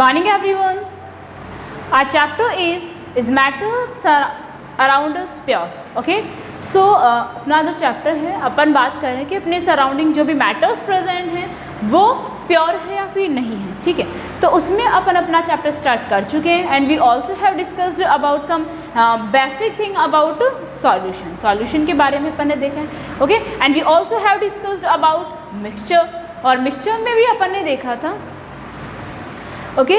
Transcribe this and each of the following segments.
morning everyone. Our chapter is matters around us pure. Okay. So अपना जो chapter है अपन बात कर रहे हैं कि अपने सराउंडिंग जो भी मैटर्स प्रेजेंट हैं वो प्योर है या फिर नहीं है. ठीक है, तो उसमें अपन अपना चैप्टर स्टार्ट कर चुके हैं and we also have discussed about some basic thing about solution के बारे में अपन ने देखा है. Okay, and we also have discussed about mixture, और मिक्सचर में भी अपन ने देखा था. ओके,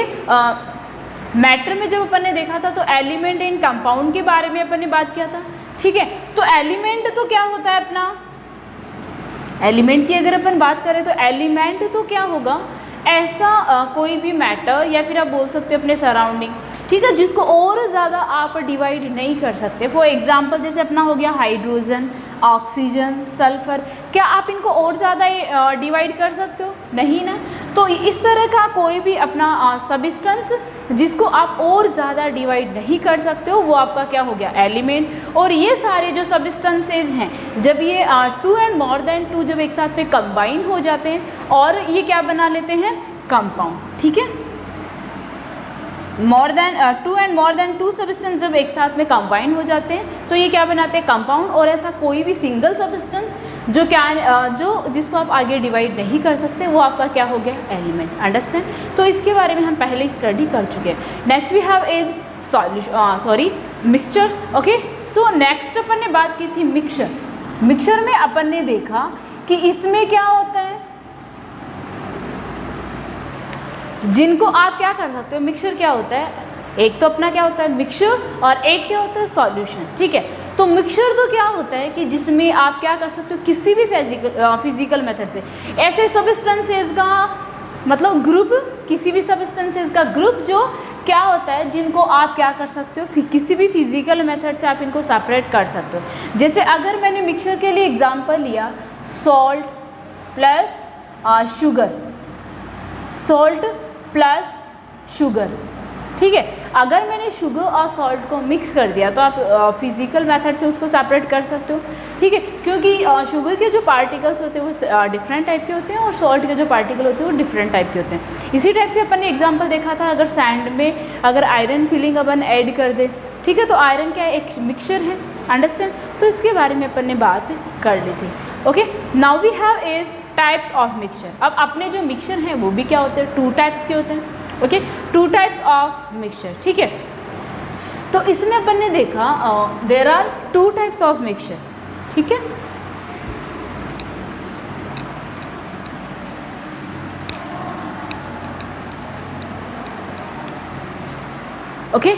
मैटर में जब अपन ने देखा था तो एलिमेंट इन कंपाउंड के बारे में अपन ने बात किया था. ठीक है, तो एलिमेंट तो क्या होता है अपना, एलिमेंट की अगर अपन बात करें तो एलिमेंट तो क्या होगा, ऐसा कोई भी मैटर या फिर आप बोल सकते हो अपने सराउंडिंग, ठीक है, जिसको और ज़्यादा आप डिवाइड नहीं कर सकते. फॉर एग्जांपल जैसे अपना हो गया हाइड्रोजन, ऑक्सीजन, सल्फर, क्या आप इनको और ज़्यादा डिवाइड कर सकते हो? नहीं ना. तो इस तरह का कोई भी अपना सब्सटेंस जिसको आप और ज़्यादा डिवाइड नहीं कर सकते हो वो आपका क्या हो गया, एलिमेंट. और ये सारे जो सब्सटेंसेज हैं जब ये 2 एंड मोर देन 2 जब एक साथ में कंबाइन हो जाते हैं और ये क्या बना लेते हैं, कंपाउंड. ठीक है, more than 2 and more than 2 substance जब एक साथ में कंबाइन हो जाते हैं तो ये क्या बनाते हैं, कंपाउंड. और ऐसा कोई भी सिंगल सब्सटेंस जो क्या जो जिसको आप आगे डिवाइड नहीं कर सकते वो आपका क्या हो गया, एलिमेंट. अंडरस्टैंड. तो इसके बारे में हम पहले स्टडी कर चुके हैं. Next we have is mixture. Okay, so next अपन ने बात की थी मिक्सचर. मिक्सचर में अपन ने देखा कि इसमें क्या होता है, जिनको आप क्या कर सकते हो, मिक्सचर क्या होता है, एक तो अपना क्या होता है मिक्सचर और एक क्या होता है सॉल्यूशन. ठीक है, तो मिक्सचर तो क्या होता है कि जिसमें आप क्या कर सकते हो, किसी भी फिजिकल मेथड से ऐसे सब्सटेंसेस का मतलब ग्रुप, किसी भी सब्सटेंसेस का ग्रुप जो क्या होता है जिनको आप क्या कर सकते हो, किसी भी फिजिकल मेथड से आप इनको सेपरेट कर सकते हो. जैसे अगर मैंने मिक्सचर के लिए एग्जांपल लिया salt plus sugar, salt plus sugar. ठीक है, अगर मैंने शुगर और सॉल्ट को मिक्स कर दिया तो आप फिजिकल मेथड से उसको सेपरेट कर सकते हो. ठीक है, क्योंकि शुगर के जो पार्टिकल्स होते हैं वो डिफरेंट टाइप के होते हैं और सॉल्ट के जो पार्टिकल होते हैं वो डिफरेंट टाइप के होते हैं. इसी टाइप से अपन ने एग्जांपल देखा था, अगर सैंड में अगर आयरन फिलिंग अपन ऐड कर दे, ठीक है, तो आयरन क्या है, एक मिक्सचर है. अंडरस्टैंड. तो इसके बारे में अपन ने बात कर ली थी. Okay, now we have is types of mixture. अब अपने जो मिक्सचर हैं वो भी क्या होते हैं, 2 टाइप्स के होते हैं. Okay, 2 types of mixture. ठीक है, तो इसमें अपन ने देखा there are 2 types of mixture. ठीक है, okay,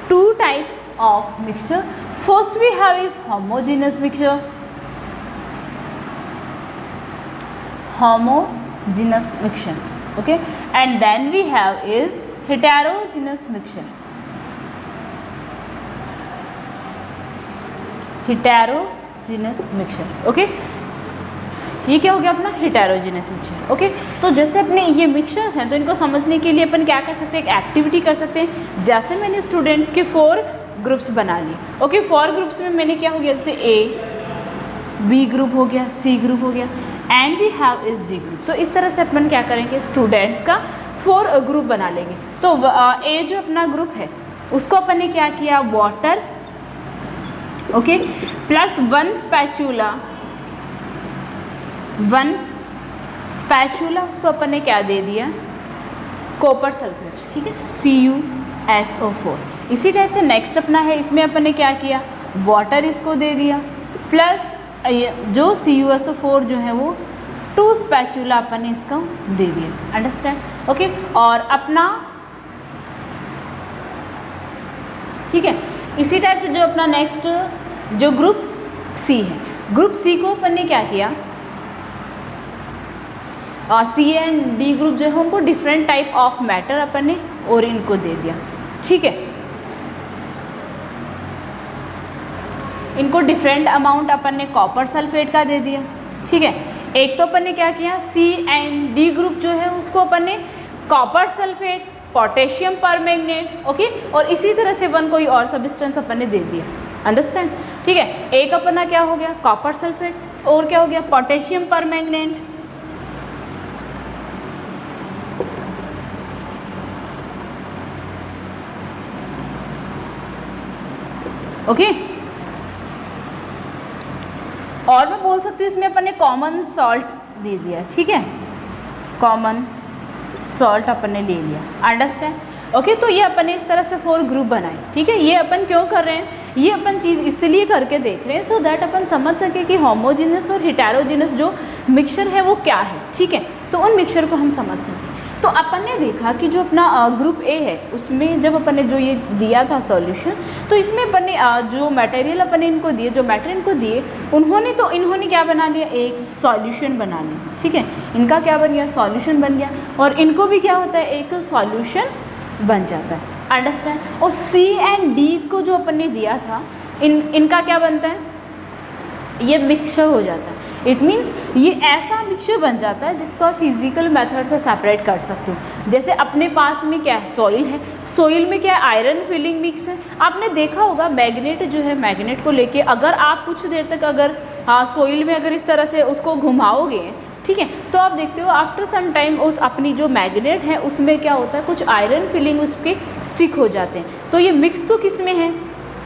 2 types of mixture. First we have is homogeneous mixture, homogeneous mixture. Okay, and then we have is heterogeneous mixture. Heterogeneous mixture. Okay, ये क्या हो गया अपना हेटेरोजेनस मिक्सचर. ओके, तो जैसे अपने ये मिक्सचर्स हैं तो इनको समझने के लिए अपन क्या कर सकते हैं, एक एक्टिविटी कर सकते हैं. जैसे मैंने स्टूडेंट्स के 4 ग्रुप्स बना लिए. ओके, 4 ग्रुप्स में मैंने क्या हो गया, जैसे ए, बी ग्रुप हो गया, सी ग्रुप हो गया and we have is D group. तो इस तरह से अपन क्या करेंगे, स्टूडेंट्स का 4 ग्रुप बना लेंगे. तो ए जो अपना ग्रुप है उसको अपन ने क्या किया, वाटर, ओके, प्लस 1 स्पैचुला उसको अपन ने क्या दे दिया, कॉपर सल्फेट. ठीक है, CuSO4. इसी टाइप से नेक्स्ट अपना है, इसमें अपन ने क्या किया, वाटर इसको दे दिया प्लस जो CuSO4 जो है वो 2 स्पैचुला अपन ने इसको दे दिया. अंडरस्टैंड. ओके, और अपना ठीक है, इसी टाइप से जो अपना नेक्स्ट जो ग्रुप सी है, ग्रुप सी को अपन ने क्या किया, सी एंड डी ग्रुप जो है उनको डिफरेंट टाइप ऑफ मैटर अपन ने और इनको दे दिया. ठीक है, इनको डिफरेंट अमाउंट अपन ने कॉपर सल्फेट का दे दिया. ठीक है, एक तो अपन ने क्या किया, सी एंड डी ग्रुप जो है उसको अपन ने copper sulphate, potassium permanganate. Okay, और इसी तरह से कोई और सब्सटेंस अपन ने दे दिया. अंडरस्टैंड. ठीक है, एक अपना क्या हो गया, कॉपर सल्फेट, और क्या हो गया, पोटेशियम परमैंगनेट. ओके। और मैं बोल सकती हूँ इसमें अपन ने कॉमन सॉल्ट दे दिया, ठीक है, कॉमन सॉल्ट अपन ने ले लिया, अंडरस्टैंड, ओके। तो ये अपन ने इस तरह से 4 ग्रुप बनाए, ठीक है। ये अपन क्यों कर रहे हैं, ये अपन चीज़ इसलिए करके देख रहे हैं सो दैट अपन समझ सके कि होमोजीनस और हेटेरोजीनस जो मिक्सचर है वो क्या है, ठीक है। तो उन मिक्सचर को हम समझ सकें। तो अपन ने देखा कि जो अपना ग्रुप ए है उसमें जब अपन ने जो ये दिया था सॉल्यूशन, तो इसमें अपन ने जो मटेरियल अपन ने इनको दिए, जो मैटर इनको दिए, इन्होंने क्या बना लिया, एक सॉल्यूशन बना लिया, ठीक है। इनका क्या बन गया, सॉल्यूशन बन गया, और इनको भी क्या होता है, एक सॉल्यूशन बन जाता है, अंडरस्टैंड। और सी एंड डी को जो अपन ने दिया था, इनका क्या बनता है, ये मिक्सचर हो जाता है। इट मीन्स ये ऐसा मिक्सचर बन जाता है जिसको आप फिजिकल मेथड से सेपरेट कर सकते हो। जैसे अपने पास में क्या है, सॉइल है, सॉइल में क्या है, आयरन फिलिंग मिक्स है। आपने देखा होगा मैग्नेट जो है, मैग्नेट को लेके अगर आप कुछ देर तक अगर सॉइल में अगर इस तरह से उसको घुमाओगे, ठीक है, तो आप देखते हो आफ्टर सम टाइम उस अपनी जो मैग्नेट है उसमें क्या होता है, कुछ आयरन फिलिंग उसके स्टिक हो जाते हैं। तो ये मिक्स तो किस में है,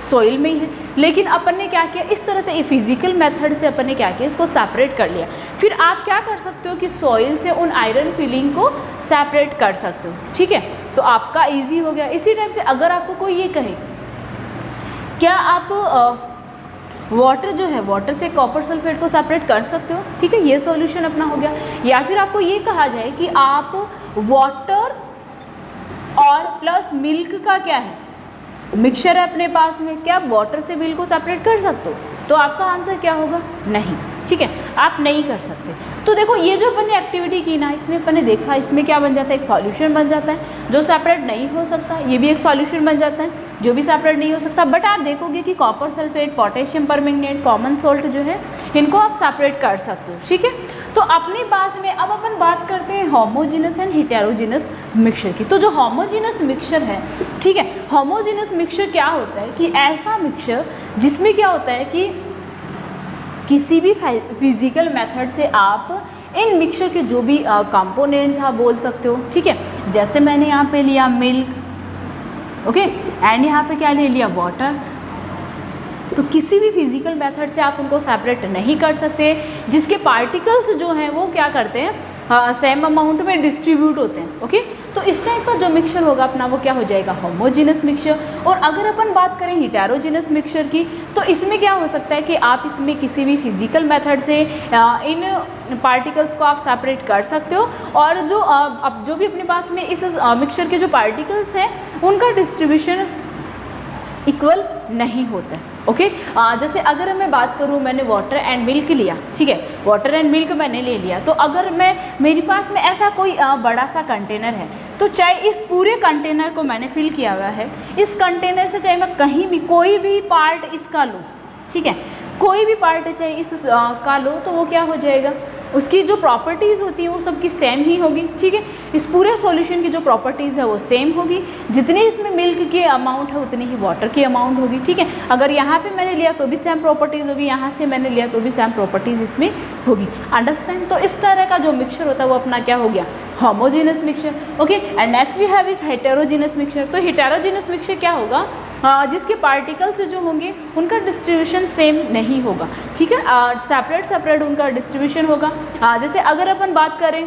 सॉइल में ही है। लेकिन अपन ने क्या किया, इस तरह से फिजिकल मेथड से अपन ने क्या किया, इसको सेपरेट कर लिया। फिर आप क्या कर सकते हो कि सॉइल से उन आयरन फिलिंग को सेपरेट कर सकते हो, ठीक है। तो आपका इजी हो गया। इसी टाइप से अगर आपको कोई ये कहे, क्या आप वाटर जो है, वाटर से कॉपर सल्फेट को सेपरेट कर सकते हो, ठीक है, ये सॉल्यूशन अपना हो गया। या फिर आपको ये कहा जाए कि आप वाटर और प्लस मिल्क का क्या है, मिक्सचर है अपने पास में, क्या आप वाटर से मिल्क को सेपरेट कर सकते हो, तो आपका आंसर क्या होगा, नहीं, ठीक है, आप नहीं कर सकते। तो देखो ये जो अपन ने एक्टिविटी की ना, इसमें अपन ने देखा इसमें क्या बन जाता है, एक सॉल्यूशन बन जाता है जो सेपरेट नहीं हो सकता, ये भी एक सॉल्यूशन बन जाता है जो भी सेपरेट नहीं हो सकता। बट आप देखोगे कि copper sulphate, potassium permanganate, common salt जो है, इनको आप सेपरेट कर सकते हो, ठीक है। तो अपने पास में अब अपन बात करते हैं होमोजीनस एंड हेटेरोजीनस मिक्सचर की। तो जो होमोजीनस मिक्सचर है, ठीक है, होमोजीनस मिक्सचर क्या होता है कि ऐसा मिक्सचर जिसमें क्या होता है कि किसी भी फिजिकल मेथड से आप इन मिक्सचर के जो भी कंपोनेंट्स आप बोल सकते हो, ठीक है। जैसे मैंने यहाँ पे लिया मिल्क, ओके, एंड यहाँ पे क्या ले लिया, वाटर। तो किसी भी फिजिकल मेथड से आप उनको सेपरेट नहीं कर सकते, जिसके पार्टिकल्स जो हैं वो क्या करते हैं, सेम अमाउंट में डिस्ट्रीब्यूट होते हैं, ओके। तो इस टाइप का जो मिक्सचर होगा अपना वो क्या हो जाएगा, होमोजीनस मिक्सचर। और अगर अपन बात करें हेटेरोजीनस मिक्सचर की, तो इसमें क्या हो सकता है कि आप इसमें किसी भी फिजिकल मेथड से इन पार्टिकल्स को आप सेपरेट कर सकते हो, और जो अब जो भी अपने पास में इस मिक्सचर के जो पार्टिकल्स हैं उनका डिस्ट्रीब्यूशन इक्वल नहीं होता है, ओके। जैसे अगर मैं बात करूँ, मैंने वाटर एंड मिल्क लिया, ठीक है, वाटर एंड मिल्क मैंने ले लिया, तो अगर मेरे पास में ऐसा कोई बड़ा सा कंटेनर है, तो चाहे इस पूरे कंटेनर को मैंने फिल किया हुआ है, इस कंटेनर से चाहे मैं कहीं भी कोई भी पार्ट इसका लूँ, ठीक है, कोई भी पार्ट चाहे इस का लो, तो वो क्या हो जाएगा, उसकी जो प्रॉपर्टीज़ होती है वो सबकी सेम ही होगी, ठीक है। इस पूरे सॉल्यूशन की जो प्रॉपर्टीज़ है वो सेम होगी, जितनी इसमें मिल्क की अमाउंट है उतनी ही वाटर की अमाउंट होगी, ठीक है। अगर यहाँ पे मैंने लिया तो भी सेम प्रॉपर्टीज़ होगी, यहाँ से मैंने लिया तो भी सेम प्रॉपर्टीज़ इसमें होगी, अंडरस्टैंड। तो इस तरह का जो मिक्सचर होता है वो अपना क्या हो गया, homogeneous mixture, okay. And next we have is heterogeneous mixture. तो हेटेरोजीनस मिक्सचर क्या होगा, जिसके पार्टिकल्स जो होंगे उनका डिस्ट्रीब्यूशन सेम नहीं होगा, ठीक है, सेपरेट उनका डिस्ट्रीब्यूशन होगा। जैसे अगर अपन बात करें,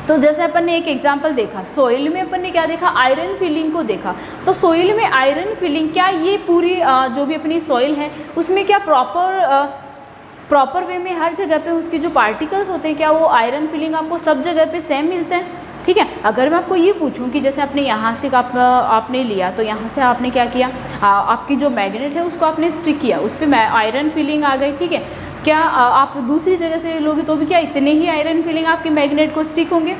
तो जैसे अपन ने एक एग्जांपल देखा, सॉइल में अपन ने क्या देखा, आयरन फिलिंग को देखा। तो सॉइल में आयरन फिलिंग, क्या ये पूरी जो भी अपनी सॉइल है उसमें क्या प्रॉपर वे में हर जगह पे उसके जो पार्टिकल्स होते हैं, क्या वो आयरन फिलिंग आपको सब जगह पे सेम मिलते हैं, ठीक है। अगर मैं आपको ये पूछूं कि जैसे आपने यहाँ से आपने लिया, तो यहाँ से आपने क्या किया, आपकी जो मैग्नेट है उसको आपने स्टिक किया, उस पर आयरन फिलिंग आ गई, ठीक है। क्या आप दूसरी जगह से लोगे तो भी क्या इतने ही आयरन फिलिंग आपके मैग्नेट को स्टिक होंगे,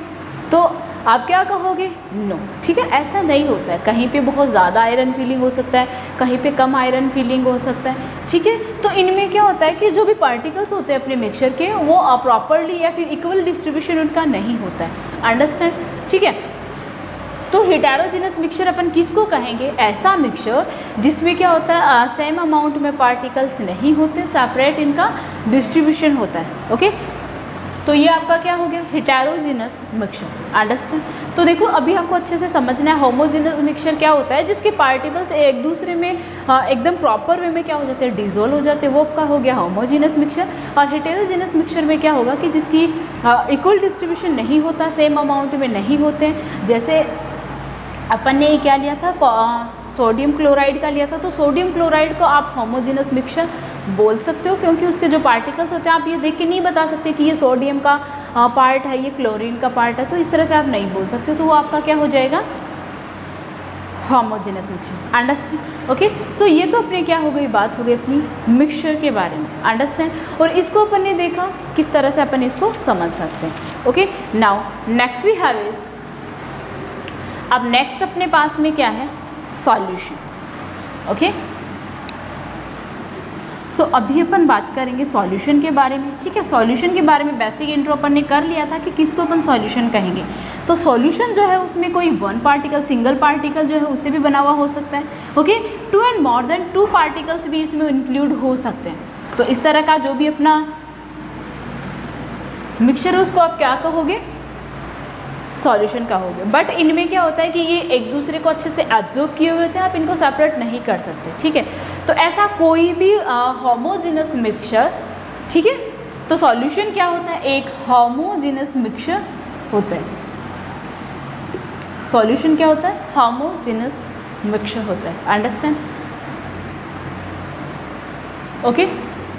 तो आप क्या कहोगे, नो, ठीक है, ऐसा नहीं होता है। कहीं पे बहुत ज़्यादा आयरन फिलिंग हो सकता है, कहीं पे कम आयरन फिलिंग हो सकता है, ठीक है। तो इनमें क्या होता है कि जो भी पार्टिकल्स होते हैं अपने मिक्सचर के, वो प्रॉपरली या फिर इक्वल डिस्ट्रीब्यूशन उनका नहीं होता है, अंडरस्टैंड, ठीक है। तो हेटेरोजीनस मिक्सचर अपन किसको कहेंगे, ऐसा मिक्सचर जिसमें क्या होता है, सेम अमाउंट में पार्टिकल्स नहीं होते, सेपरेट इनका डिस्ट्रीब्यूशन होता है, ओके। तो ये आपका क्या हो गया, हेटेरोजेनस मिक्सचर, अंडरस्टैंड। तो देखो अभी आपको अच्छे से समझना है होमोजेनस मिक्सचर क्या होता है, जिसके पार्टिकल्स एक दूसरे में एकदम प्रॉपर वे में क्या हो जाते हैं, डिजोल्व हो जाते हैं, वो आपका हो गया होमोजेनस मिक्सचर। और हेटेरोजेनस मिक्सचर में क्या होगा कि जिसकी इक्वल डिस्ट्रीब्यूशन नहीं होता, सेम अमाउंट में नहीं होते हैं। जैसे अपन ने क्या लिया था, सोडियम क्लोराइड का लिया था, तो सोडियम क्लोराइड को आप होमोजेनस मिक्सचर बोल सकते हो, क्योंकि उसके जो पार्टिकल्स होते हैं आप ये देख के नहीं बता सकते कि ये सोडियम का पार्ट है, ये क्लोरीन का पार्ट है, तो इस तरह से आप नहीं बोल सकते हो, तो वो आपका क्या हो जाएगा, homogeneous mixture, understand. Okay, so ये तो अपने क्या हो गई, बात हो गई अपनी मिक्सचर के बारे में, अंडरस्टैंड। और इसको अपन ने देखा किस तरह से अपन इसको समझ सकते हैं। Okay, now next we have is, अब नेक्स्ट अपने पास में क्या है, सॉल्यूशन। ओके, सो अभी अपन बात करेंगे सॉल्यूशन के बारे में, ठीक है। सॉल्यूशन के बारे में बेसिक इंट्रो अपन ने कर लिया था कि किसको अपन सॉल्यूशन कहेंगे। तो सॉल्यूशन जो है उसमें कोई वन पार्टिकल, सिंगल पार्टिकल जो है उससे भी बना हुआ हो सकता है। Okay, 2 and more than 2 particles भी इसमें इंक्लूड हो सकते हैं। तो इस तरह का जो भी अपना मिक्सचर है उसको आप क्या कहोगे, सॉल्यूशन का हो गया। बट इनमें क्या होता है कि ये एक दूसरे को अच्छे से एब्जॉर्ब किए हुए होते हैं, आप इनको सेपरेट नहीं कर सकते, ठीक है। तो ऐसा कोई भी होमोजेनस मिक्सचर, ठीक है, तो सॉल्यूशन क्या होता है, एक होमोजेनस मिक्सचर होता है। सॉल्यूशन क्या होता है, होमोजेनस मिक्सचर होता है, अंडरस्टैंड। ओके,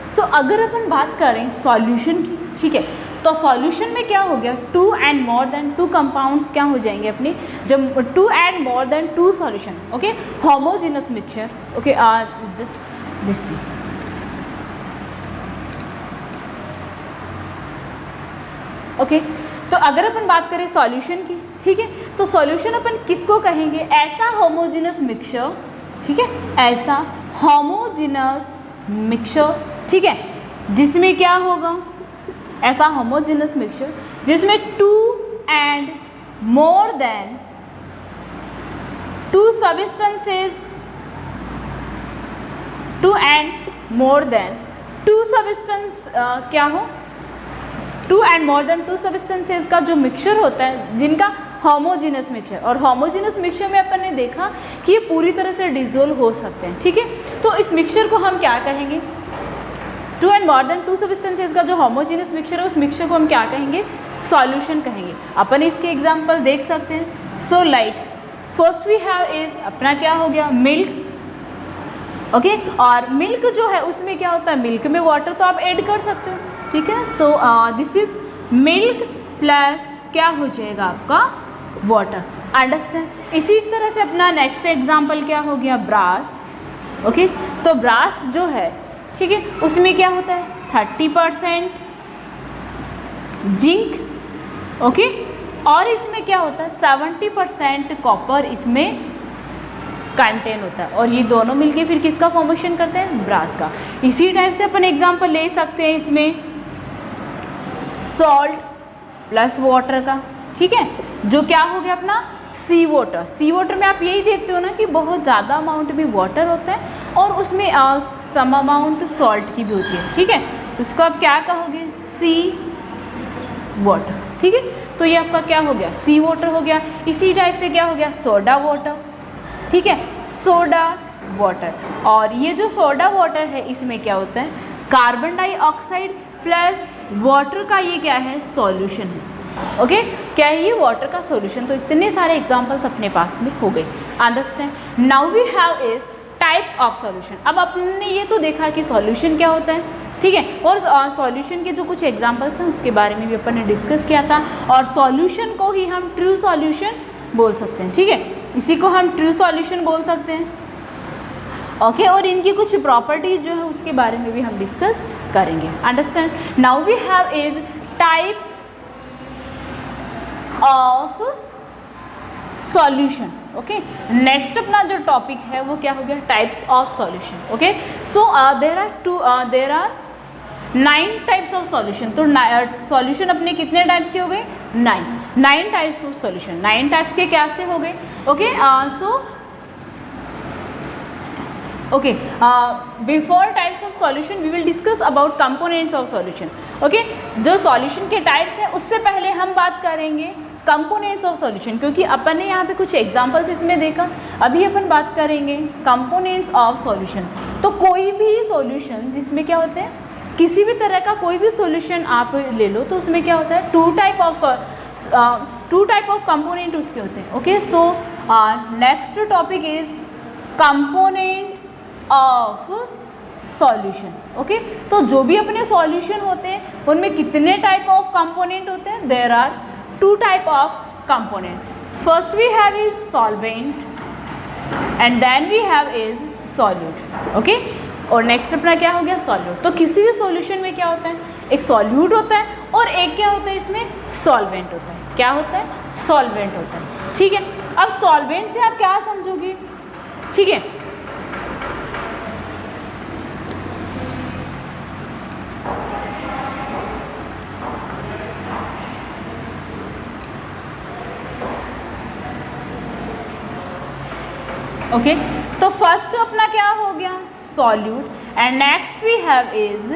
सो अगर अपन बात करें सॉल्यूशन की, ठीक है, तो सॉल्यूशन में क्या हो गया, 2 एंड मोर देन 2 कंपाउंड्स क्या हो जाएंगे अपने, जब 2 and more than 2 solution, okay, homogeneous mixture. Okay, just let's see, okay, तो अगर अपन बात करें सॉल्यूशन की, ठीक है, तो सॉल्यूशन अपन किसको कहेंगे, ऐसा होमोजेनस मिक्सचर, ठीक है, ऐसा होमोजेनस मिक्सचर, ठीक है, जिसमें क्या होगा, ऐसा होमोजेनस मिक्सचर जिसमें 2 and more than 2 substances, 2 and more than 2 substance क्या हो, 2 एंड मोर देन 2 सब्सटेंसेस का जो मिक्सचर होता है, जिनका होमोजेनस मिक्सचर। और होमोजेनस मिक्सचर में अपन ने देखा कि ये पूरी तरह से डिसोल्व हो सकते हैं, ठीक है। तो इस मिक्सचर को हम क्या कहेंगे, 2 एंड मोर देन 2 सब्सटेंसेस का जो होमोजेनस मिक्सचर है उस मिक्सचर को हम क्या कहेंगे, सॉल्यूशन कहेंगे। अपन इसके एग्जांपल देख सकते हैं। So like first we have is अपना क्या हो गया, मिल्क। ओके, और मिल्क जो है उसमें क्या होता है, मिल्क में वाटर तो आप ऐड कर सकते हो, ठीक है। So this is milk plus क्या हो जाएगा आपका, वाटर, अंडरस्टैंड। इसी तरह से अपना नेक्स्ट एग्जाम्पल क्या हो गया, ब्रास। ओके, तो ब्रास जो है, ठीक है, उसमें क्या होता है 30% जिंक, ओके, और इसमें क्या होता है 70% कॉपर इसमें कंटेन होता है, और ये दोनों मिलके फिर किसका फॉर्मेशन करते हैं, ब्रास का। इसी टाइप से अपन एग्जांपल ले सकते हैं इसमें सॉल्ट प्लस वाटर का, ठीक है, जो क्या हो गया अपना सी वाटर। सी वाटर में आप यही देखते हो ना कि बहुत ज़्यादा अमाउंट में वाटर होता है और उसमें सम अमाउंट सॉल्ट की भी होती है, ठीक है। तो इसको आप क्या कहोगे, सी वाटर, ठीक है। तो ये आपका क्या हो गया, सी वाटर हो गया। इसी टाइप से क्या हो गया, सोडा वाटर, ठीक है, सोडा वाटर। और ये जो सोडा वाटर है इसमें क्या होता है, कार्बन डाइऑक्साइड प्लस वाटर का ये क्या है, सॉल्यूशन है। ओके, क्या है ये, वाटर का सॉल्यूशन। तो इतने सारे एग्जांपल्स अपने पास में हो गए, understand. Now we have is types of solution. अब आपने ये तो देखा कि सॉल्यूशन क्या होता है, ठीक है, और सॉल्यूशन के जो कुछ एग्जांपल्स हैं उसके बारे में भी अपन ने डिस्कस किया था। और सॉल्यूशन को ही हम ट्रू सॉल्यूशन बोल सकते हैं, ठीक है, इसी को हम ट्रू सॉल्यूशन बोल सकते हैं। ओके, और इनकी कुछ प्रॉपर्टीज जो है उसके बारे में भी हम डिस्कस करेंगे, understand. Now we have is types of solution. Okay, next अपना जो टॉपिक है वो क्या हो गया, types of solution. Okay, so there are 9 types of solution. तो सॉल्यूशन अपने कितने टाइप्स के हो गए, 9 टाइप्स ऑफ सॉल्यूशन। 9 टाइप्स के क्या से हो गए, okay. So Okay, before types of solution we will discuss about components of solution. Okay, जो solution के types हैं उससे पहले हम बात करेंगे कंपोनेंट्स ऑफ सॉल्यूशन, क्योंकि अपन ने यहाँ पे कुछ एग्जांपल्स इसमें देखा. अभी अपन बात करेंगे कंपोनेंट्स ऑफ सॉल्यूशन. तो कोई भी सॉल्यूशन जिसमें क्या होते हैं, किसी भी तरह का कोई भी सॉल्यूशन आप ले लो तो उसमें क्या होता है, टू टाइप ऑफ कंपोनेंट उसके होते हैं. Okay, so next topic is component of solution. Okay, तो जो भी अपने सॉल्यूशन होते हैं उनमें कितने टाइप ऑफ कंपोनेंट होते हैं, there are two type of component. First we have is solvent and then we have is solute. Okay, और नेक्स्ट अपना क्या हो गया, सॉल्यूट. तो किसी भी सॉल्यूशन में क्या होता है, एक सॉल्यूट होता है और एक क्या होता है इसमें, सॉल्वेंट होता है. क्या होता है, सॉल्वेंट होता है. ठीक है, अब सॉल्वेंट से आप क्या समझोगे, ठीक है, ओके. तो फर्स्ट अपना क्या हो गया, solute and next we have is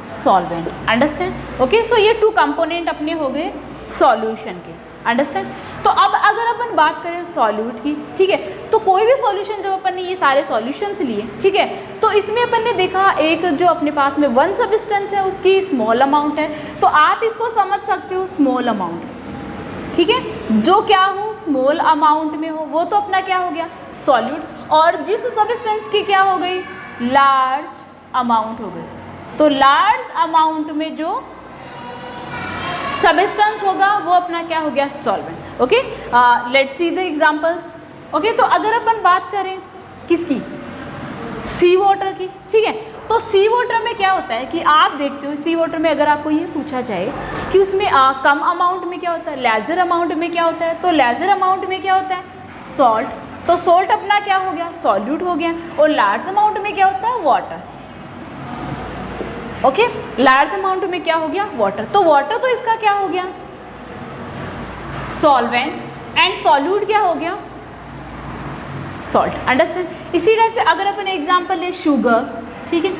solvent. Understand. Okay, so ये टू कंपोनेंट अपने हो गए सॉल्यूशन के. अंडरस्टैंड. तो अब अगर अपन बात करें सॉल्यूट की, ठीक है, तो कोई भी सॉल्यूशन जब अपन ने ये सारे सॉल्यूशंस लिए, ठीक है, तो इसमें अपन ने देखा एक जो अपने पास में वन सब्सटेंस है उसकी स्मॉल अमाउंट है, तो आप इसको समझ सकते हो स्मॉल अमाउंट. ठीक है, जो क्या हो स्मॉल अमाउंट में हो वो तो अपना क्या हो गया, सॉल्यूट. और जिस सब्सटेंस की क्या हो गई, लार्ज अमाउंट हो गई, तो लार्ज अमाउंट में जो सब्सटेंस होगा वो अपना क्या हो गया, solvent. Okay, let's see the examples. Okay, तो अगर अपन बात करें किसकी, सी वाटर की, ठीक है, तो सी वाटर में क्या होता है कि आप देखते हो सी वाटर में अगर आपको ये पूछा जाए कि उसमें कम अमाउंट में क्या होता है, लेजर अमाउंट में क्या होता है, तो लेजर अमाउंट में क्या होता है, सॉल्ट. तो सॉल्ट अपना क्या हो गया, सॉल्यूट हो गया. और लार्ज अमाउंट में क्या होता है, वाटर. ओके, लार्ज अमाउंट में क्या हो गया, वाटर. तो वाटर तो इसका क्या हो गया, सॉल्वेंट, एंड सॉल्यूट क्या हो गया, सॉल्ट. अंडरस्टैंड. इसी टाइप से अगर अपन एग्जांपल ले शुगर, ठीक है,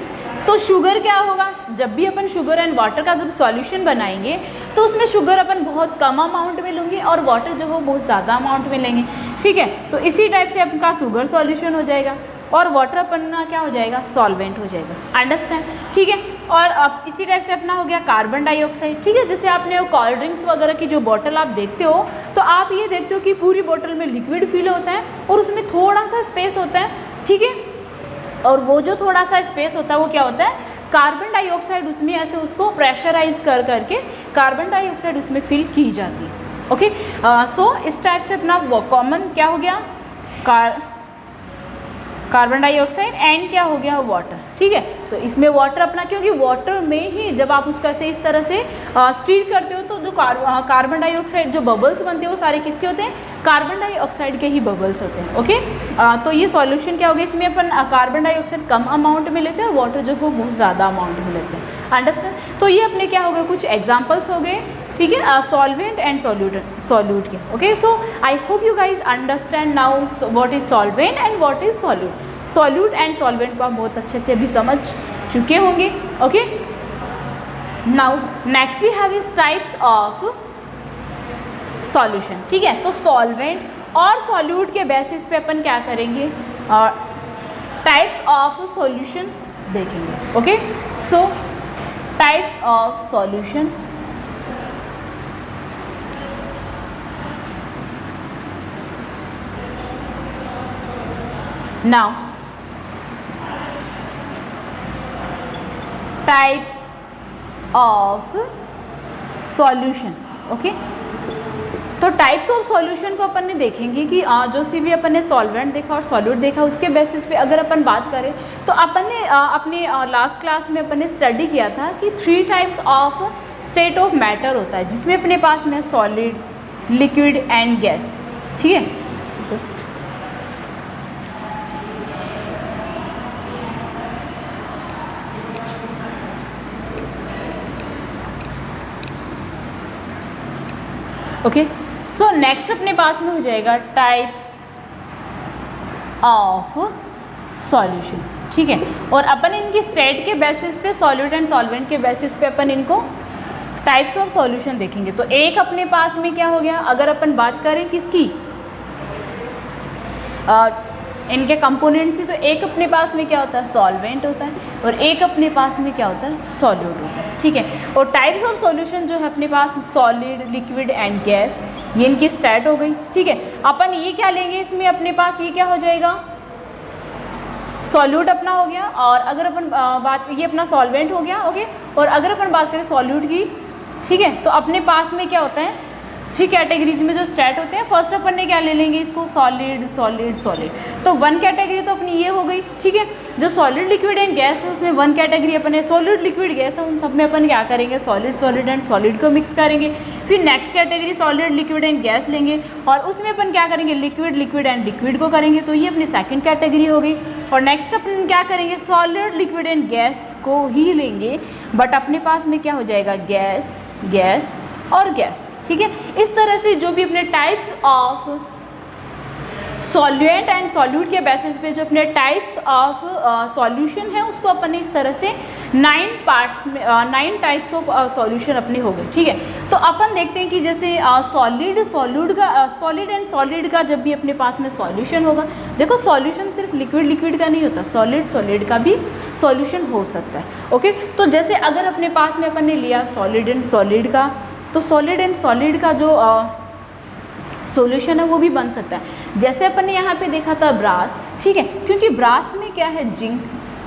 तो शुगर क्या होगा, जब भी अपन शुगर एंड वाटर का जब सॉल्यूशन बनाएंगे तो उसमें शुगर अपन बहुत कम अमाउंट में लेंगे और वाटर जो हो बहुत ज़्यादा अमाउंट में लेंगे. ठीक है, तो इसी टाइप से आपका शुगर सॉल्यूशन हो जाएगा और वाटर अपना क्या हो जाएगा, सॉल्वेंट हो जाएगा. अंडरस्टैंड. ठीक है, और अब इसी टाइप से अपना हो गया कार्बन डाइऑक्साइड. ठीक है, जैसे आपने वो कोल्ड ड्रिंक्स वगैरह की जो बॉटल आप देखते हो तो आप ये देखते हो कि पूरी बॉटल में लिक्विड फिल होता है और उसमें थोड़ा सा स्पेस होता है. ठीक है, और वो जो थोड़ा सा स्पेस होता है वो क्या होता है, कार्बन डाइऑक्साइड उसमें ऐसे उसको प्रेशराइज कर करके कार्बन डाइऑक्साइड उसमें फिल की जाती है. ओके, सो इस टाइप से अपना वो कॉमन क्या हो गया, कार्बन डाइऑक्साइड एंड क्या हो गया, वाटर. ठीक है, तो इसमें वाटर अपना, क्योंकि वाटर में ही जब आप उसका से इस तरह से स्टीर करते हो तो जो कार्बन डाइऑक्साइड जो बबल्स बनते हैं वो सारे किसके होते हैं, कार्बन डाइऑक्साइड के ही बबल्स होते हैं. ओके, तो ये सॉल्यूशन क्या हो गया, इसमें अपन कार्बन डाइऑक्साइड कम अमाउंट में लेते हैं और वाटर जो हो बहुत ज़्यादा अमाउंट में लेते हैं. अंडरस्टैंड. तो ये अपने क्या हो गए, कुछ एग्जाम्पल्स हो गए. ठीक है, सॉल्वेंट एंड सॉल्यूट के. Okay, so I hope you guys understand now what is solvent and what is solute. Solute and solvent को आप बहुत अच्छे से अभी समझ चुके होंगे. Okay, now next we have is types of solution. ठीक है, तो सॉल्वेंट और सॉल्यूट के बेसिस पे अपन क्या करेंगे, टाइप्स ऑफ सॉल्यूशन देखेंगे. Okay, so types of solution. Now, types of solution. Okay, तो टाइप्स ऑफ सॉल्यूशन को अपन ने देखेंगे कि जो सी भी अपन ने सॉल्वेंट देखा और सॉल्यूट देखा उसके बेसिस पे अगर अपन बात करें तो अपन ने अपने लास्ट क्लास में अपन ने स्टडी किया था कि 3 types of state of matter होता है जिसमें अपने पास में सॉलिड, लिक्विड एंड गैस. ठीक है, जस्ट ओके. सो नेक्स्ट अपने पास में हो जाएगा टाइप्स ऑफ सॉल्यूशन, ठीक है। और अपन इनकी स्टेट के बेसिस पे, सॉल्यूट एंड सॉल्वेंट के बेसिस पे अपन इनको टाइप्स ऑफ सॉल्यूशन देखेंगे। तो एक अपने पास में क्या हो गया, अगर अपन बात करें किसकी, इनके कंपोनेंट्स की, तो एक अपने पास में क्या होता है, सॉल्वेंट होता है, और एक अपने पास में क्या होता है, सॉल्यूट होता है, ठीक है। और टाइप्स ऑफ सॉल्यूशन जो है अपने पास सॉलिड, लिक्विड एंड गैस, ये इनकी स्टेट हो गई, ठीक है। अपन ये क्या लेंगे इसमें, अपने पास ये क्या हो जाएगा, सॉल्यूट अपना हो गया, और अगर अपन बात, ये अपना सॉल्वेंट हो गया, ओके। और अगर अपन बात करें सॉल्यूट की, ठीक है, तो अपने पास में क्या होता है, 3 कैटेगरीज में जो स्टेट होते हैं। फर्स्ट अपन ने क्या ले लेंगे इसको, सॉलिड सॉलिड सॉलिड, तो 1 कैटेगरी तो अपनी ये हो गई, ठीक है। जो सॉलिड, लिक्विड एंड गैस है उसमें 1 कैटेगरी अपन है सॉलिड, लिक्विड, गैस है, उन सब में अपन क्या करेंगे, सॉलिड सॉलिड एंड सॉलिड को मिक्स करेंगे। फिर next category solid, liquid and gas लेंगे, और उसमें अपन क्या करेंगे, लिक्विड, लिक्विड एंड लिक्विड को करेंगे, तो ये अपनी सेकंड कैटेगरी हो गई। और नेक्स्ट अपन क्या करेंगे, सॉलिड, लिक्विड एंड गैस को ही लेंगे, बट अपने पास में क्या हो जाएगा, गैस, गैस और गैस, ठीक है। इस तरह से जो भी अपने टाइप्स ऑफ सॉल्यूएंट एंड सॉल्यूट के बेसिस पे जो अपने टाइप्स ऑफ सॉल्यूशन है उसको अपन ने इस तरह से 9 पार्ट्स में 9 टाइप्स ऑफ सॉल्यूशन अपने हो गए, ठीक है। तो अपन देखते हैं कि जैसे सॉलिड, सॉलिड एंड सॉलिड का जब भी अपने पास में सॉल्यूशन होगा, देखो सॉल्यूशन सिर्फ लिक्विड लिक्विड का नहीं होता, सॉलिड सॉलिड का भी सॉल्यूशन हो सकता है, ओके। तो जैसे अगर अपने पास में अपन ने लिया सॉलिड एंड सॉलिड का, तो सॉलिड एंड सॉलिड का जो सॉल्यूशन है वो भी बन सकता है। जैसे अपन ने यहाँ पे देखा था ब्रास, ठीक है, क्योंकि ब्रास में क्या है, जिंक,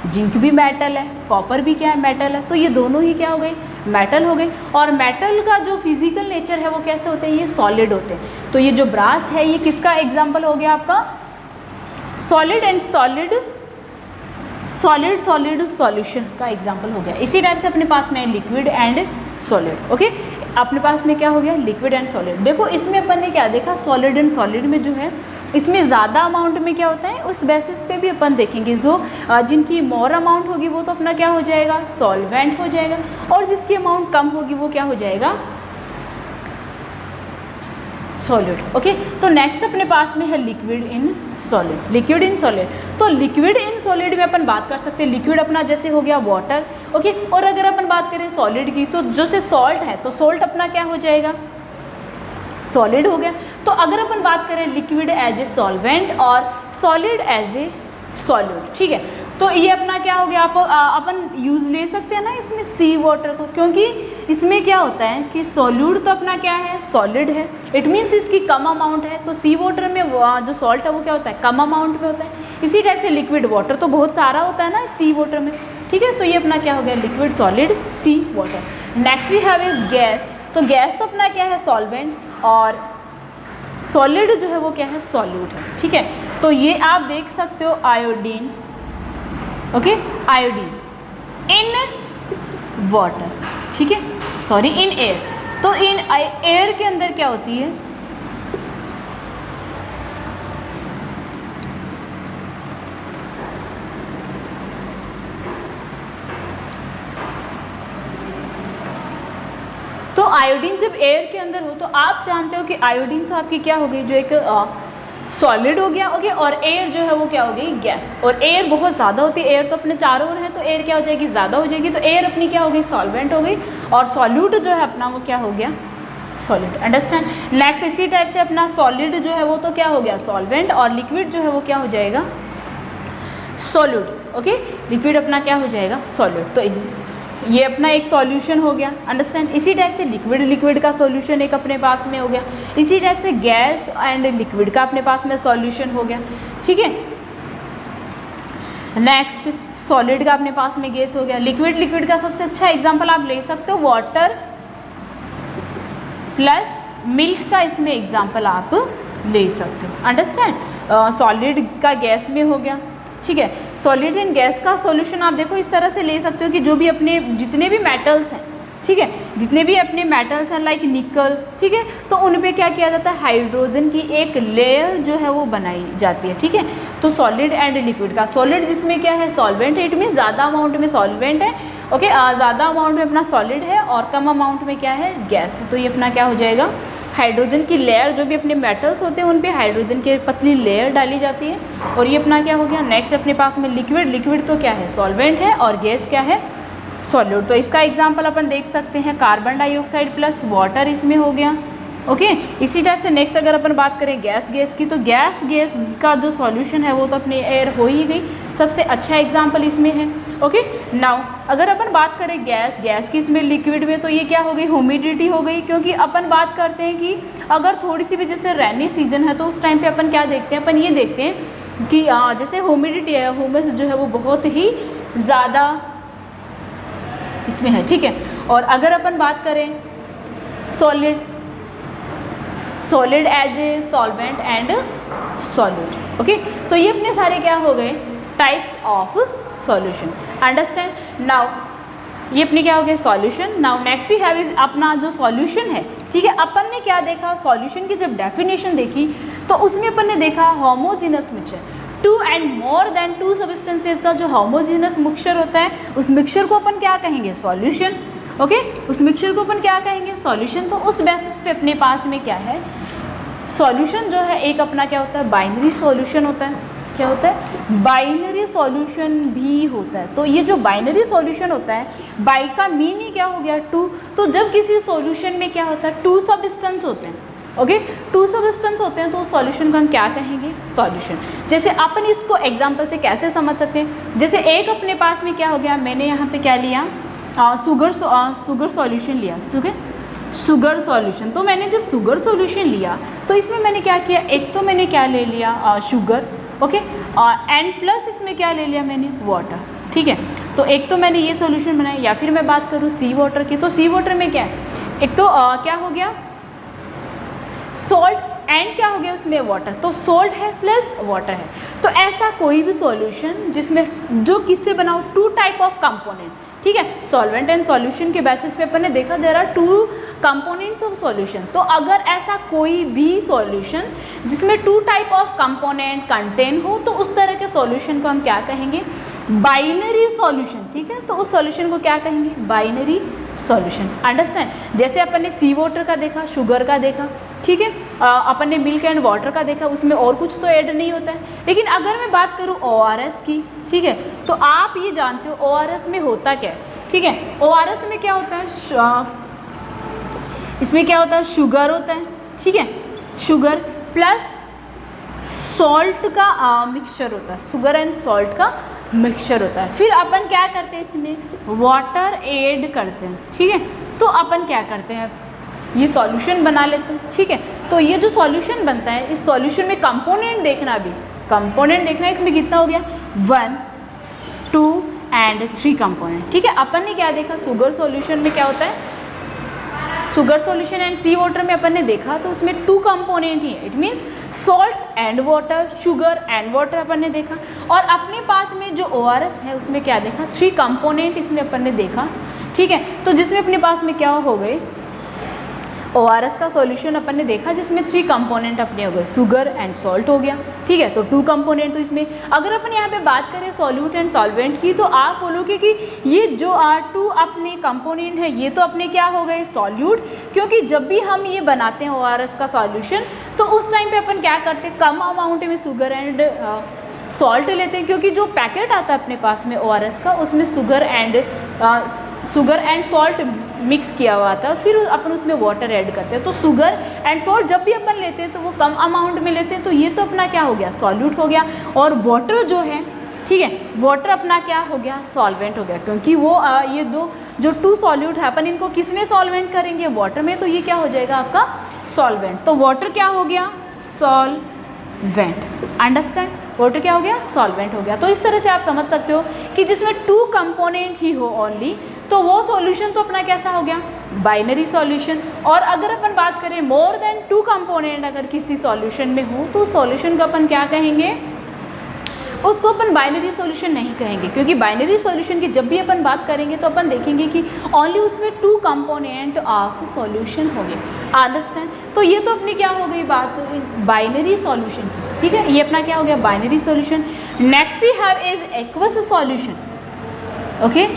जिंक भी मेटल है, कॉपर भी क्या है, मेटल है, तो ये दोनों ही क्या हो गए, मेटल हो गए। और मेटल का जो फिजिकल नेचर है वो कैसे होते हैं, ये सॉलिड होते हैं। तो ये जो ब्रास है ये किसका एग्जाम्पल हो गया आपका, solid and solid, solid solid solution का एग्जाम्पल हो गया। इसी टाइप से अपने पास में लिक्विड एंड सॉलिड, ओके। अपने पास में क्या हो गया, लिक्विड एंड सॉलिड। देखो इसमें अपन ने क्या देखा, सॉलिड एंड सॉलिड में जो है इसमें ज़्यादा अमाउंट में क्या होता है, उस बेसिस पे भी अपन देखेंगे। जो जिनकी मोर अमाउंट होगी वो तो अपना क्या हो जाएगा, सॉल्वेंट हो जाएगा, और जिसकी अमाउंट कम होगी वो क्या हो जाएगा, सॉलिड, ओके। तो नेक्स्ट अपने पास में है liquid in solid, liquid in solid. तो लिक्विड इन सॉलिड में अपन बात कर सकते हैं, लिक्विड अपना जैसे हो गया वाटर, ओके। और अगर अपन बात करें सॉलिड की, तो जैसे सॉल्ट है तो सॉल्ट अपना क्या हो जाएगा, सॉलिड हो गया। तो अगर अपन बात करें लिक्विड एज ए सॉल्वेंट और सॉलिड एज ए सॉल्यूट, ठीक है, तो ये अपना क्या हो गया, अपन यूज़ ले सकते हैं ना इसमें सी वाटर को, क्योंकि इसमें क्या होता है कि सॉल्यूट तो अपना क्या है, सॉलिड है, इट मीन्स इसकी कम अमाउंट है। तो सी वाटर में जो सॉल्ट है वो क्या होता है, कम अमाउंट में होता है। इसी टाइप से लिक्विड वाटर तो बहुत सारा होता है ना सी वाटर में, ठीक है। तो ये अपना क्या हो गया, liquid solid sea water. Next we have is gas. तो गैस तो अपना क्या है, सॉल्वेंट, और सॉलिड जो है वो क्या है, सॉल्यूट है, ठीक है। तो ये आप देख सकते हो iodine, okay, iodine in water, ठीक है, सॉरी इन एयर। तो इन एयर के अंदर क्या होती है, तो आयोडीन जब एयर के अंदर हो तो आप जानते हो कि आयोडीन तो आपकी क्या हो गई, जो एक सॉलिड हो गया, ओके। और एयर जो है वो क्या हो गई, गैस। और एयर बहुत ज़्यादा होती है, एयर तो अपने चारों ओर है, तो एयर क्या हो जाएगी, ज़्यादा हो जाएगी, तो एयर अपनी क्या हो गई, सॉल्वेंट हो गई, और सॉल्यूट जो है अपना वो क्या हो गया, सॉलिड। अंडरस्टैंड। नेक्स्ट इसी टाइप से अपना सॉलिड जो है वो तो क्या हो गया, सॉल्वेंट, और लिक्विड जो है वो क्या हो जाएगा, सॉल्यूट, ओके। लिक्विड अपना क्या हो जाएगा, सॉल्यूट। तो ये अपना एक सॉल्यूशन हो गया, अंडरस्टैंड। इसी टाइप से लिक्विड, लिक्विड का सॉल्यूशन एक अपने पास में हो गया। इसी टाइप से गैस एंड लिक्विड का अपने पास में सॉल्यूशन हो गया, ठीक है। नेक्स्ट सॉलिड का अपने पास में गैस हो गया। लिक्विड, लिक्विड का सबसे अच्छा एग्जांपल आप ले सकते हो वाटर प्लस मिल्क का, इसमें एग्जांपल आप ले सकते हो, अंडरस्टैंड। सॉलिड का गैस में हो गया, ठीक है। सॉलिड एंड गैस का सॉल्यूशन आप देखो इस तरह से ले सकते हो कि जो भी अपने जितने भी मेटल्स हैं, ठीक है, जितने भी अपने मेटल्स हैं लाइक निकल, ठीक है, तो उन पे क्या किया जाता है, हाइड्रोजन की एक लेयर जो है वो बनाई जाती है, ठीक है। तो सॉलिड एंड लिक्विड का, सॉलिड जिसमें क्या है, सॉल्वेंट है, इट मीन ज़्यादा अमाउंट में सॉल्वेंट है, ओके, ज़्यादा अमाउंट में अपना सॉलिड है, और कम अमाउंट में क्या है, गैस है। तो ये अपना क्या हो जाएगा, हाइड्रोजन की लेयर, जो भी अपने मेटल्स होते हैं उन पे हाइड्रोजन की पतली लेयर डाली जाती है। और ये अपना क्या हो गया, नेक्स्ट अपने पास में लिक्विड। लिक्विड तो क्या है, सॉल्वेंट है, और गैस क्या है, सॉल्यूट। तो इसका एग्जांपल अपन देख सकते हैं कार्बन डाइऑक्साइड प्लस वाटर इसमें हो गया। ओके, इसी टाइप से नेक्स्ट अगर अपन बात करें गैस की, तो गैस का जो सॉल्यूशन है वो तो अपनी एयर हो ही गई, सबसे अच्छा एग्जांपल इसमें है। ओके, नाउ अगर अपन बात करें गैस की इसमें लिक्विड में, तो ये क्या हो गई, ह्यूमिडिटी हो गई। क्योंकि अपन बात करते हैं कि अगर थोड़ी सी भी जैसे रेनी सीजन है तो उस टाइम पे अपन क्या देखते हैं, अपन ये देखते हैं कि जैसे ह्यूमिडिटी है, ह्यूमस जो है वो बहुत ही ज़्यादा इसमें है, ठीक है। और अगर अपन बात करें solid as a solvent and solute. Okay, तो ये अपने सारे क्या हो गए, types of solution. Understand. Now ये अपने क्या हो गए, solution. Now next we have is अपना जो सॉल्यूशन है, ठीक है। अपन ने क्या देखा, सॉल्यूशन की जब डेफिनेशन देखी तो उसमें अपन ने देखा homogeneous mixture, 2 and more than 2 substances का जो होमोजेनस मिक्सचर होता है, उस मिक्सचर को अपन क्या कहेंगे, सॉल्यूशन। ओके, उस मिक्सचर को अपन क्या कहेंगे, सॉल्यूशन। तो उस बेसिस पे अपने पास में क्या है, सॉल्यूशन जो है एक अपना क्या होता है, बाइनरी सॉल्यूशन होता है। क्या होता है, बाइनरी सॉल्यूशन भी होता है। तो ये जो बाइनरी सॉल्यूशन होता है, बाई का मीन ही क्या हो गया, 2। तो जब किसी सॉल्यूशन में क्या होता है, 2 सब्सटेंस होते हैं। ओके, 2 सब्सटेंस होते हैं तो उस सॉल्यूशन को हम क्या कहेंगे, सॉल्यूशन। जैसे अपन इसको एग्जांपल से कैसे समझ सकते हैं, जैसे एक अपने पास में क्या हो गया, मैंने यहाँ पे क्या लिया, शुगर सॉल्यूशन लिया, शुगर सॉल्यूशन। तो मैंने जब शुगर सॉल्यूशन लिया तो इसमें मैंने क्या किया, एक तो मैंने क्या ले लिया, शुगर। ओके, एंड प्लस इसमें क्या ले लिया मैंने, वाटर। ठीक है, तो एक तो मैंने ये सॉल्यूशन बनाया। या फिर मैं बात करूँ सी वाटर की, तो सी वाटर में क्या है, एक तो क्या हो गया, सॉल्ट एंड क्या हो गया उसमें वाटर। तो सॉल्ट है प्लस वाटर है। तो ऐसा कोई भी सॉल्यूशन जिसमें जो किससे बना हो, 2 टाइप ऑफ कंपोनेंट, ठीक है। सॉल्वेंट एंड सॉल्यूशन के बेसिस पे अपन ने देखा there are 2 components of solution. तो अगर ऐसा कोई भी सॉल्यूशन जिसमें 2 टाइप ऑफ कंपोनेंट कंटेन हो, तो उस तरह के सॉल्यूशन को हम क्या कहेंगे, बाइनरी सॉल्यूशन। ठीक है, तो उस सॉल्यूशन को क्या कहेंगे, बाइनरी सॉल्यूशन। अंडरस्टैंड। जैसे अपन ने सी वाटर का देखा, शुगर का देखा, ठीक है, अपन ने मिल्क एंड वाटर का देखा, उसमें और कुछ तो ऐड नहीं होता है। लेकिन अगर मैं बात करूँ ORS की, ठीक है, तो आप ये जानते हो ORS में होता क्या है, ठीक है। ORS में क्या होता है, इसमें क्या होता है, शुगर होता है, ठीक है, शुगर प्लस सॉल्ट का मिक्सचर होता है, शुगर एंड सॉल्ट का मिक्सचर होता है। फिर अपन क्या करते हैं, इसमें वाटर ऐड करते हैं, ठीक है। तो अपन क्या करते हैं, ये सॉल्यूशन बना लेते हैं, ठीक है। तो ये जो सॉल्यूशन बनता है, इस सॉल्यूशन में कंपोनेंट देखना भी, कंपोनेंट देखना, इसमें कितना हो गया, 1, 2 एंड 3 कंपोनेंट, ठीक है। अपन ने क्या देखा, शुगर सॉल्यूशन में क्या होता है, sugar solution and sea water में अपन ने देखा तो उसमें 2 कंपोनेंट ही है, it means salt and water, sugar and water अपन ने देखा। और अपने पास में जो ORS है उसमें क्या देखा, 3 कंपोनेंट इसमें अपन ने देखा, ठीक है। तो जिसमें अपने पास में क्या हो गए, ORS का सॉल्यूशन अपन ने देखा जिसमें 3 कंपोनेंट अपने हो गए, शुगर एंड सॉल्ट हो गया, ठीक है। तो 2 कंपोनेंट तो इसमें, अगर अपन यहाँ पे बात करें सॉल्यूट एंड सॉल्वेंट की, तो आप बोलोगे कि ये जो 2 अपने कंपोनेंट है ये तो अपने क्या हो गए, सॉल्यूट। क्योंकि जब भी हम ये बनाते हैं ORS का सॉल्यूशन, तो उस टाइम पे अपन क्या करते हैं, कम अमाउंट में शुगर एंड सॉल्ट लेते हैं। क्योंकि जो पैकेट आता है अपने पास में ORS का, उसमें शुगर एंड सॉल्ट मिक्स किया हुआ था, फिर अपन उसमें वाटर ऐड करते हैं। तो शुगर एंड सॉल्ट जब भी अपन लेते हैं तो वो कम अमाउंट में लेते हैं, तो ये तो अपना क्या हो गया, सॉल्यूट हो गया। और वाटर जो है, ठीक है, वाटर अपना क्या हो गया, सॉल्वेंट हो गया। क्योंकि वो ये जो 2 सॉल्यूट है, अपन इनको किस में सॉल्वेंट करेंगे, वाटर में, तो ये क्या हो जाएगा आपका सॉल्वेंट। तो वाटर क्या हो गया, सॉल्वेंट। अंडरस्टैंड, वाटर क्या हो गया, सॉल्वेंट हो गया। तो इस तरह से आप समझ सकते हो कि जिसमें 2 कंपोनेंट ही हो ओनली, तो वो सॉल्यूशन तो अपना कैसा हो गया, बाइनरी सॉल्यूशन। और अगर अपन बात करें मोर देन 2 कंपोनेंट अगर किसी सॉल्यूशन में हो, तो सॉल्यूशन को अपन क्या कहेंगे, उसको अपन बाइनरी सॉल्यूशन नहीं कहेंगे। क्योंकि बाइनरी सॉल्यूशन की जब भी अपन बात करेंगे तो अपन देखेंगे कि ओनली उसमें 2 कंपोनेंट ऑफ सॉल्यूशन होंगे। अंडरस्टैंड। तो ये तो अपनी क्या हो गई बात बाइनरी सॉल्यूशन की, ठीक है। ये अपना क्या हो गया, binary solution. Next we have is aqueous solution. Okay,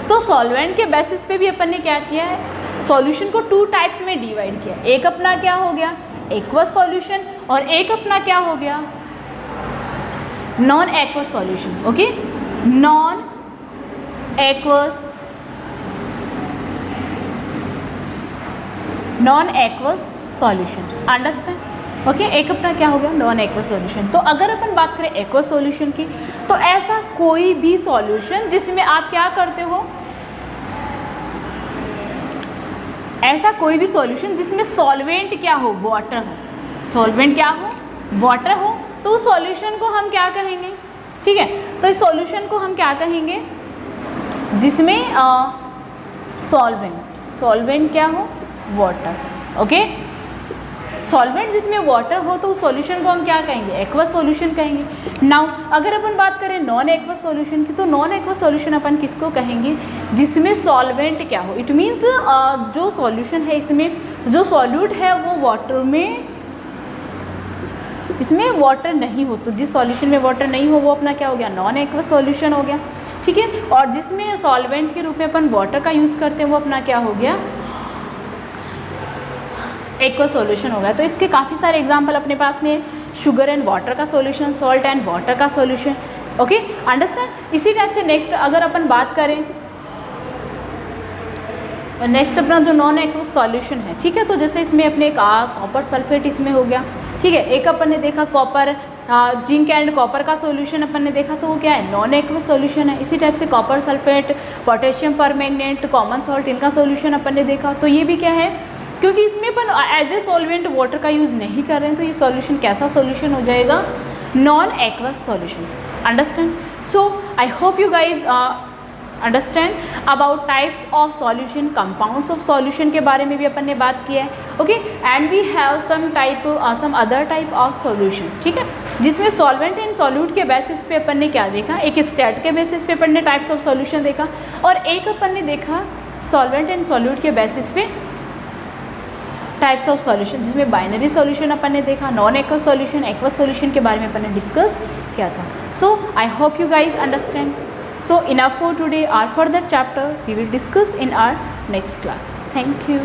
तो सॉल्वेंट के बेसिस पे भी अपन ने क्या किया है, सॉल्यूशन को 2 टाइप्स में डिवाइड किया। एक अपना क्या हो गया एक्वस सॉल्यूशन और एक अपना क्या हो गया non aqueous solution. Okay, non aqueous solution, understand? Okay, एक अपना क्या हो गया नॉन एक्वस सॉल्यूशन। तो अगर अपन बात करें एक्वस सॉल्यूशन की, तो ऐसा कोई भी सॉल्यूशन जिसमें आप क्या करते हो, ऐसा कोई भी सॉल्यूशन जिसमें सॉल्वेंट क्या हो वाटर हो, सॉल्वेंट क्या हो वाटर हो, तो उस सॉल्यूशन को हम क्या कहेंगे, ठीक है? तो इस सॉल्यूशन को हम क्या कहेंगे जिसमें सॉल्वेंट क्या हो वाटर। ओके, सॉल्वेंट जिसमें वाटर हो तो उस सॉल्यूशन को हम क्या कहेंगे एक्वस सॉल्यूशन कहेंगे। नाउ अगर अपन बात करें नॉन एक्वस सॉल्यूशन की, तो नॉन एक्वस सॉल्यूशन अपन किसको कहेंगे जिसमें सॉल्वेंट क्या हो, इट मीन्स जो सॉल्यूशन है इसमें जो सॉल्यूट है वो वाटर में, इसमें वाटर नहीं हो, तो जिस सॉल्यूशन में वाटर नहीं हो वो अपना क्या हो गया नॉन एक्वस सॉल्यूशन हो गया, ठीक है? और जिसमें सॉल्वेंट के रूप में अपन वाटर का यूज़ करते हैं वो अपना क्या हो गया एक्वस सॉल्यूशन हो गया। तो इसके काफ़ी सारे एग्जाम्पल अपने पास में, शुगर एंड वाटर का सॉल्यूशन, सॉल्ट एंड वाटर का सॉल्यूशन। Okay, understand? इसी टाइप से नेक्स्ट अगर अपन बात करें, नेक्स्ट अपना जो नॉन एक्वस सॉल्यूशन है, ठीक है? तो जैसे इसमें अपने कॉपर सल्फेट इसमें हो गया, ठीक है? एक अपन ने देखा कॉपर जिंक एंड कॉपर का सॉल्यूशन अपन ने देखा, तो वो क्या है नॉन एक्वस सॉल्यूशन है। इसी टाइप से copper sulphate, potassium permanganate, common salt, इनका सॉल्यूशन अपन ने देखा, तो ये भी क्या है, क्योंकि इसमें अपन एज ए सॉल्वेंट वाटर का यूज़ नहीं कर रहे हैं, तो ये सॉल्यूशन कैसा सॉल्यूशन हो जाएगा non aqueous solution, understand? So I hope you guys understand about types of solution, compounds of solution के बारे में भी अपन ने बात किया है। Okay, and we have some other type of solution, ठीक है? जिसमें सॉल्वेंट एंड सॉल्यूट के बेसिस पे अपन ने क्या देखा, एक स्टेट के बेसिस पे अपन ने टाइप्स ऑफ सॉल्यूशन देखा, और एक अपन ने देखा सॉल्वेंट एंड सॉल्यूट के बेसिस पे टाइप्स ऑफ सॉल्यूशन, जिसमें बाइनरी सॉल्यूशन अपन ने देखा, non aqueous solution, aqueous solution के बारे में अपन ने डिस्कस किया था। So I hope you guys understand. So enough for today. Our further chapter we will discuss in our next class. Thank you.